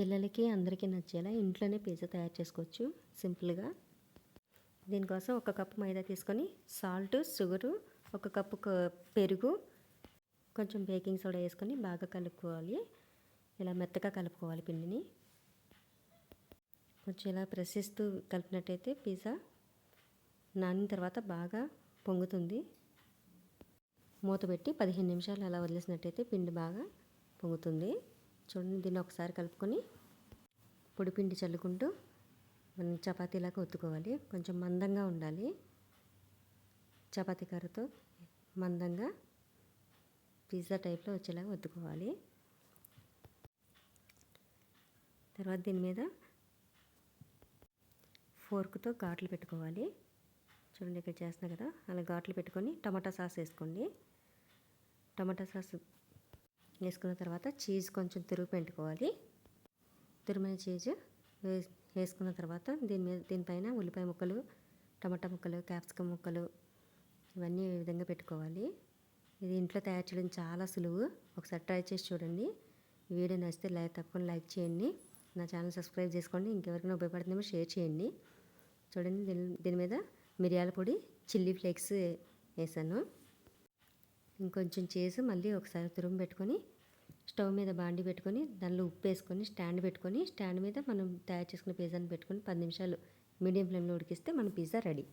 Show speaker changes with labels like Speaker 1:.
Speaker 1: పిల్లలకి అందరికీ నచ్చేలా ఇంట్లోనే పిజ్జా తయారు చేసుకోవచ్చు సింపుల్గా. దీనికోసం ఒక కప్పు మైదా తీసుకొని సాల్ట్, షుగరు, ఒక కప్పు పెరుగు, కొంచెం బేకింగ్ సోడా వేసుకొని బాగా కలుపుకోవాలి. ఇలా మెత్తగా కలుపుకోవాలి పిండిని. కొంచెం ఇలా ప్రెస్ చేస్తూ కలిపినట్టయితే పిజ్జా నానిన తర్వాత బాగా పొంగుతుంది. మూత పెట్టి 15 నిమిషాలు అలా వదిలేసినట్టయితే పిండి బాగా పొంగుతుంది. చూడండి, దీన్ని ఒకసారి కలుపుకొని పొడి పిండి చల్లుకుంటూ మనం చపాతీలాగా ఒత్తుకోవాలి. కొంచెం మందంగా ఉండాలి. చపాతీ కర్రతో మందంగా పిజ్జా టైప్లో వచ్చేలాగా ఒత్తుకోవాలి. తర్వాత దీని మీద ఫోర్క్తో ఘాట్లు పెట్టుకోవాలి. చూడండి, ఇక్కడ చేస్తున్నా కదా, అలా ఘాట్లు పెట్టుకొని టమాటా సాస్ వేసుకోండి. టమాటా సాస్ వేసుకున్న తర్వాత చీజ్ కొంచెం తురుగు పెట్టుకోవాలి. తురిమిన చీజ్ వేసుకున్న తర్వాత దీనిపైన ఉల్లిపాయ ముక్కలు, టమాటా ముక్కలు, క్యాప్సికమ్ ముక్కలు ఇవన్నీ ఈ విధంగా పెట్టుకోవాలి. ఇది ఇంట్లో తయారు చేయడం చాలా సులువు. ఒకసారి ట్రై చేసి చూడండి. ఈ వీడియో నచ్చితే తప్పకుండా లైక్ చేయండి. నా ఛానల్ సబ్స్క్రైబ్ చేసుకోండి. ఇంకెవరికైనా ఉపయోగపడుతుందేమో షేర్ చేయండి. చూడండి, దీని మీద మిరియాల పొడి, చిల్లీ ఫ్లేక్స్ వేసాను. ఇంకొంచెం చేసి మళ్ళీ ఒకసారి తురుము పెట్టుకొని స్టవ్ మీద బాండి పెట్టుకొని దానిలో ఉప్పు వేసుకొని స్టాండ్ పెట్టుకొని స్టాండ్ మీద మనం తయారు చేసుకున్న పిజ్జాని పెట్టుకొని 10 నిమిషాలు మీడియం ఫ్లేమ్లో ఉడికిస్తే మన పిజ్జా రెడీ.